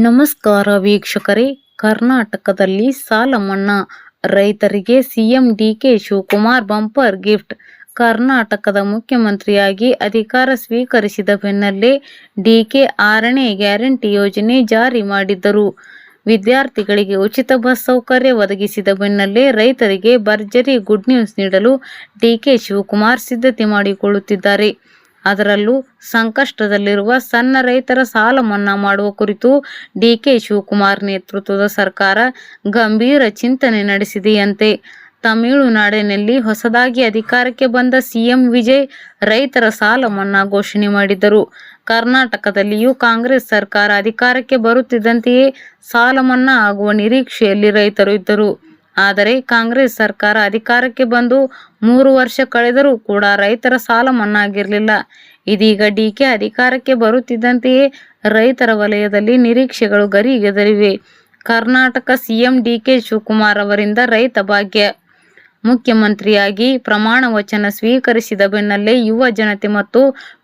ನಮಸ್ಕಾರ ವೀಕ್ಷಕರೇ. ಕರ್ನಾಟಕದಲ್ಲಿ ಸಾಲ ಮನ್ನಾ, ರೈತರಿಗೆ CM DK Shivakumar bumper gift. ಕರ್ನಾಟಕದ ಮುಖ್ಯಮಂತ್ರಿಯಾಗಿ ಅಧಿಕಾರ ಸ್ವೀಕರಿಸಿದ ಬೆನ್ನಲ್ಲೇ ಡಿಕೆ 6ನೇ ಗ್ಯಾರಂಟಿ ಯೋಜನೆ ಜಾರಿ ಮಾಡಿದ್ದರು. ವಿದ್ಯಾರ್ಥಿಗಳಿಗೆ ಉಚಿತ ಬಸ್ ಸೌಕರ್ಯ ಒದಗಿಸಿದ ಬೆನ್ನಲ್ಲೇ ರೈತರಿಗೆ ಭರ್ಜರಿ ಗುಡ್ ನ್ಯೂಸ್ ನೀಡಲು ಡಿಕೆ ಶಿವಕುಮಾರ್ ಸಿದ್ಧತೆ ಮಾಡಿಕೊಳ್ಳುತ್ತಿದ್ದಾರೆ. ಅದರಲ್ಲೂ ಸಂಕಷ್ಟದಲ್ಲಿರುವ ಸಣ್ಣ ರೈತರ ಸಾಲ ಮನ್ನಾ ಮಾಡುವ ಕುರಿತು ಡಿಕೆ ಶಿವಕುಮಾರ್ ನೇತೃತ್ವದ ಸರ್ಕಾರ ಗಂಭೀರ ಚಿಂತನೆ ನಡೆಸಿದೆಯಂತೆ. ತಮಿಳುನಾಡಿನಲ್ಲಿ ಹೊಸದಾಗಿ ಅಧಿಕಾರಕ್ಕೆ ಬಂದ ಸಿಎಂ ವಿಜಯ್ ರೈತರ ಸಾಲ ಮನ್ನಾ ಘೋಷಣೆ ಮಾಡಿದ್ದರು. ಕರ್ನಾಟಕದಲ್ಲಿಯೂ ಕಾಂಗ್ರೆಸ್ ಸರ್ಕಾರ ಅಧಿಕಾರಕ್ಕೆ ಬರುತ್ತಿದ್ದಂತೆಯೇ ಸಾಲ ಮನ್ನಾ ಆಗುವ ನಿರೀಕ್ಷೆಯಲ್ಲಿ ರೈತರು ಇದ್ದರು. ಆದರೆ ಕಾಂಗ್ರೆಸ್ ಸರ್ಕಾರ ಅಧಿಕಾರಕ್ಕೆ ಬಂದು 3 ವರ್ಷ ಕಳೆದರೂ ಕೂಡ ರೈತರ ಸಾಲ ಮನ್ನಾ ಆಗಿರಲಿಲ್ಲ. ಇದೀಗ ಡಿಕೆ ಅಧಿಕಾರಕ್ಕೆ ಬರುತ್ತಿದ್ದಂತೆಯೇ ರೈತರ ವಲಯದಲ್ಲಿ ನಿರೀಕ್ಷೆಗಳು ಗರಿಗೆದರಿವೆ. ಕರ್ನಾಟಕ ಸಿಎಂ ಡಿಕೆ ಶಿವಕುಮಾರ್ ಅವರಿಂದ ರೈತ ಭಾಗ್ಯ. ಮುಖ್ಯಮಂತ್ರಿಯಾಗಿ ಪ್ರಮಾಣ ವಚನ ಸ್ವೀಕರಿಸಿದ ಬೆನ್ನಲ್ಲೇ ಯುವ ಜನತೆ ಮತ್ತು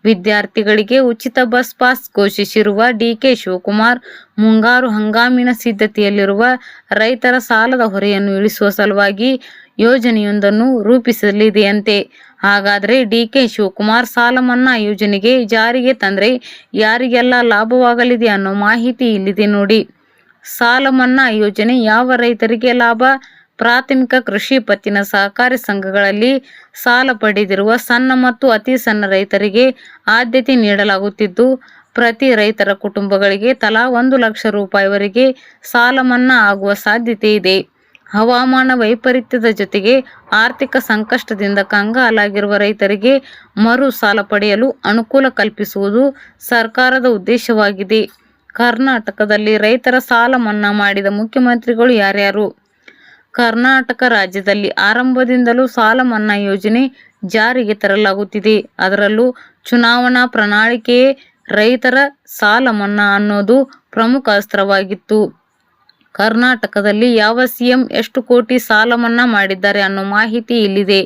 ವಿದ್ಯಾರ್ಥಿಗಳಿಗೆ ಉಚಿತ ಬಸ್ ಪಾಸ್ ಘೋಷಿಸಿರುವ ಡಿಕೆ ಶಿವಕುಮಾರ್ ಮುಂಗಾರು ಹಂಗಾಮಿನ ಸಿದ್ಧತೆಯಲ್ಲಿರುವ ರೈತರ ಸಾಲದ ಹೊರೆಯನ್ನು ಇಳಿಸುವ ಸಲುವಾಗಿ ಯೋಜನೆಯೊಂದನ್ನು ರೂಪಿಸಲಿದೆಯಂತೆ. ಹಾಗಾದರೆ ಡಿಕೆ ಶಿವಕುಮಾರ್ ಸಾಲ ಮನ್ನಾ ಯೋಜನೆಗೆ ಜಾರಿಗೆ ತಂದ್ರೆ ಯಾರಿಗೆಲ್ಲ ಲಾಭವಾಗಲಿದೆ ಅನ್ನೋ ಮಾಹಿತಿ ಇಲ್ಲಿದೆ ನೋಡಿ. ಸಾಲ ಮನ್ನಾ ಯೋಜನೆ ಯಾವ ರೈತರಿಗೆ ಲಾಭ? ಪ್ರಾಥಮಿಕ ಕೃಷಿ ಪತ್ತಿನ ಸಹಕಾರಿ ಸಂಘಗಳಲ್ಲಿ ಸಾಲ ಪಡೆದಿರುವ ಸಣ್ಣ ಮತ್ತು ಅತಿ ಸಣ್ಣ ರೈತರಿಗೆ ಆದ್ಯತೆ ನೀಡಲಾಗುತ್ತಿದ್ದು, ಪ್ರತಿ ರೈತರ ಕುಟುಂಬಗಳಿಗೆ ತಲಾ 1 ಲಕ್ಷ ರೂಪಾಯಿವರೆಗೆ ಸಾಲ ಮನ್ನಾ ಆಗುವ ಸಾಧ್ಯತೆ ಇದೆ. ಹವಾಮಾನ ವೈಪರೀತ್ಯದ ಜೊತೆಗೆ ಆರ್ಥಿಕ ಸಂಕಷ್ಟದಿಂದ ಕಂಗಾಲಾಗಿರುವ ರೈತರಿಗೆ ಮರು ಸಾಲ ಪಡೆಯಲು ಅನುಕೂಲ ಕಲ್ಪಿಸುವುದು ಸರ್ಕಾರದ ಉದ್ದೇಶವಾಗಿದೆ. ಕರ್ನಾಟಕದಲ್ಲಿ ರೈತರ ಸಾಲ ಮನ್ನಾ ಮಾಡಿದ ಮುಖ್ಯಮಂತ್ರಿಗಳು ಯಾರ್ಯಾರು? ಕರ್ನಾಟಕ ರಾಜ್ಯದಲ್ಲಿ ಆರಂಭದಿಂದಲೂ ಸಾಲ ಮನ್ನಾ ಯೋಜನೆ ಜಾರಿಗೆ ತರಲಾಗುತ್ತಿದೆ. ಅದರಲ್ಲೂ ಚುನಾವಣಾ ಪ್ರಣಾಳಿಕೆಯೇ ರೈತರ ಸಾಲ ಮನ್ನಾ ಅನ್ನೋದು ಪ್ರಮುಖ ಅಸ್ತ್ರವಾಗಿತ್ತು. ಕರ್ನಾಟಕದಲ್ಲಿ ಯಾವ ಸಿಎಂ ಎಷ್ಟು ಕೋಟಿ ಸಾಲ ಮನ್ನಾ ಮಾಡಿದ್ದಾರೆ ಅನ್ನೋ ಮಾಹಿತಿ ಇಲ್ಲಿದೆ.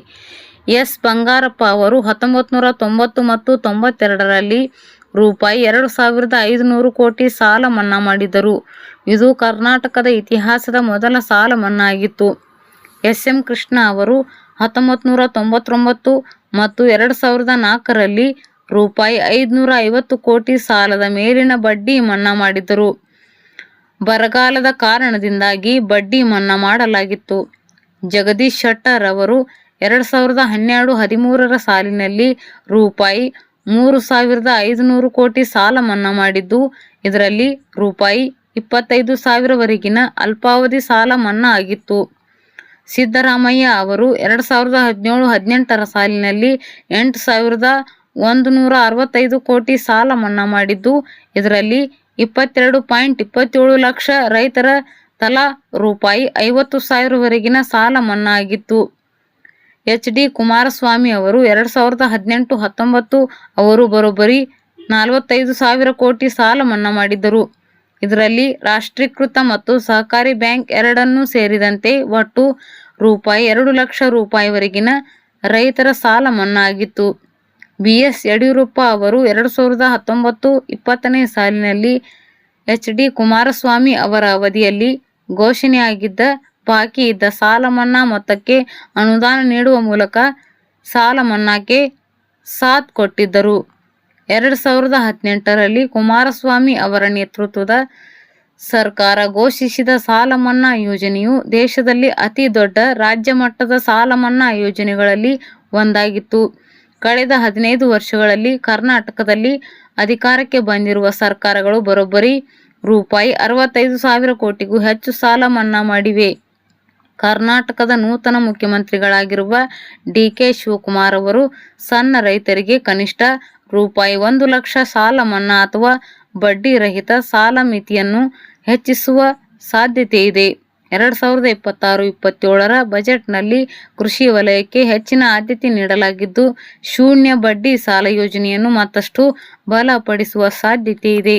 ಎಸ್. ಬಂಗಾರಪ್ಪ ಅವರು 1990 ಮತ್ತು 92ರಲ್ಲಿ ರೂಪಾಯಿ 2,500 ಕೋಟಿ ಸಾಲ ಮನ್ನಾ ಮಾಡಿದ್ದರು. ಇದು ಕರ್ನಾಟಕದ ಇತಿಹಾಸದ ಮೊದಲ ಸಾಲ ಮನ್ನಾ ಆಗಿತ್ತು. ಎಸ್. ಎಂ. ಕೃಷ್ಣ ಅವರು 1999 ಮತ್ತು 2004ರಲ್ಲಿ ರೂಪಾಯಿ 550 ಕೋಟಿ ಸಾಲದ ಮೇಲಿನ ಬಡ್ಡಿ ಮನ್ನಾ ಮಾಡಿದ್ದರು. ಬರಗಾಲದ ಕಾರಣದಿಂದಾಗಿ ಬಡ್ಡಿ ಮನ್ನಾ ಮಾಡಲಾಗಿತ್ತು. ಜಗದೀಶ್ ಶೆಟ್ಟರ್ ಅವರು 2012-13ರ ಸಾಲಿನಲ್ಲಿ ರೂಪಾಯಿ 3,500 ಕೋಟಿ ಸಾಲ ಮನ್ನಾ ಮಾಡಿದ್ದು, ಇದರಲ್ಲಿ ರೂಪಾಯಿ 25,000ವರೆಗಿನ ಅಲ್ಪಾವಧಿ ಸಾಲ ಮನ್ನಾ ಆಗಿತ್ತು. ಸಿದ್ದರಾಮಯ್ಯ ಅವರು 2017-18ರ ಸಾಲಿನಲ್ಲಿ 8,165 ಕೋಟಿ ಸಾಲ ಮನ್ನಾ ಮಾಡಿದ್ದು, ಇದರಲ್ಲಿ 22.27 ಲಕ್ಷ ರೈತರ ತಲಾ ರೂಪಾಯಿ 50,000ವರೆಗಿನ ಸಾಲ ಮನ್ನಾ ಆಗಿತ್ತು. ಎಚ್. ಡಿ. ಕುಮಾರಸ್ವಾಮಿ ಅವರು 2018-19 ಅವರು ಬರೋಬ್ಬರಿ 45,000 ಕೋಟಿ ಸಾಲ ಮನ್ನಾ ಮಾಡಿದ್ದರು. ಇದರಲ್ಲಿ ರಾಷ್ಟ್ರೀಕೃತ ಮತ್ತು ಸಹಕಾರಿ ಬ್ಯಾಂಕ್ ಎರಡನ್ನೂ ಸೇರಿದಂತೆ ಒಟ್ಟು ರೂಪಾಯಿ 2 ಲಕ್ಷ ರೂಪಾಯಿವರೆಗಿನ ರೈತರ ಸಾಲ ಮನ್ನಾ ಆಗಿತ್ತು. ಬಿ. ಎಸ್. ಯಡಿಯೂರಪ್ಪ ಅವರು 2019-20ನೇ ಸಾಲಿನಲ್ಲಿ ಎಚ್. ಡಿ. ಕುಮಾರಸ್ವಾಮಿ ಅವರ ಅವಧಿಯಲ್ಲಿ ಘೋಷಣೆಯಾಗಿದ್ದ ಬಾಕಿ ಇದ್ದ ಸಾಲ ಮನ್ನಾ ಮೊತ್ತಕ್ಕೆ ಅನುದಾನ ನೀಡುವ ಮೂಲಕ ಸಾಲ ಮನ್ನಾಕ್ಕೆ ಸಾಥ್ ಕೊಟ್ಟಿದ್ದರು. 2018ರಲ್ಲಿ ಕುಮಾರಸ್ವಾಮಿ ಅವರ ನೇತೃತ್ವದ ಸರ್ಕಾರ ಘೋಷಿಸಿದ ಸಾಲ ಮನ್ನಾ ಯೋಜನೆಯು ದೇಶದಲ್ಲಿ ಅತಿ ದೊಡ್ಡ ರಾಜ್ಯ ಮಟ್ಟದ ಸಾಲ ಮನ್ನಾ ಯೋಜನೆಗಳಲ್ಲಿ ಒಂದಾಗಿತ್ತು. ಕಳೆದ 15 ವರ್ಷಗಳಲ್ಲಿ ಕರ್ನಾಟಕದಲ್ಲಿ ಅಧಿಕಾರಕ್ಕೆ ಬಂದಿರುವ ಸರ್ಕಾರಗಳು ಬರೋಬ್ಬರಿ ರೂಪಾಯಿ 65,000 ಕೋಟಿಗೂ ಹೆಚ್ಚು ಸಾಲ ಮನ್ನಾ ಮಾಡಿವೆ. ಕರ್ನಾಟಕದ ನೂತನ ಮುಖ್ಯಮಂತ್ರಿಗಳಾಗಿರುವ ಡಿಕೆ ಶಿವಕುಮಾರ್ ಅವರು ಸಣ್ಣ ರೈತರಿಗೆ ಕನಿಷ್ಠ ರೂಪಾಯಿ 1 ಲಕ್ಷ ಸಾಲ ಮನ್ನಾ ಅಥವಾ ಬಡ್ಡಿ ರಹಿತ ಸಾಲ ಮಿತಿಯನ್ನು ಹೆಚ್ಚಿಸುವ ಸಾಧ್ಯತೆ ಇದೆ. 2026-27ರ ಬಜೆಟ್ನಲ್ಲಿ ಕೃಷಿ ವಲಯಕ್ಕೆ ಹೆಚ್ಚಿನ ಆದ್ಯತೆ ನೀಡಲಾಗಿದ್ದು, ಶೂನ್ಯ ಬಡ್ಡಿ ಸಾಲ ಯೋಜನೆಯನ್ನು ಮತ್ತಷ್ಟು ಬಲಪಡಿಸುವ ಸಾಧ್ಯತೆ ಇದೆ.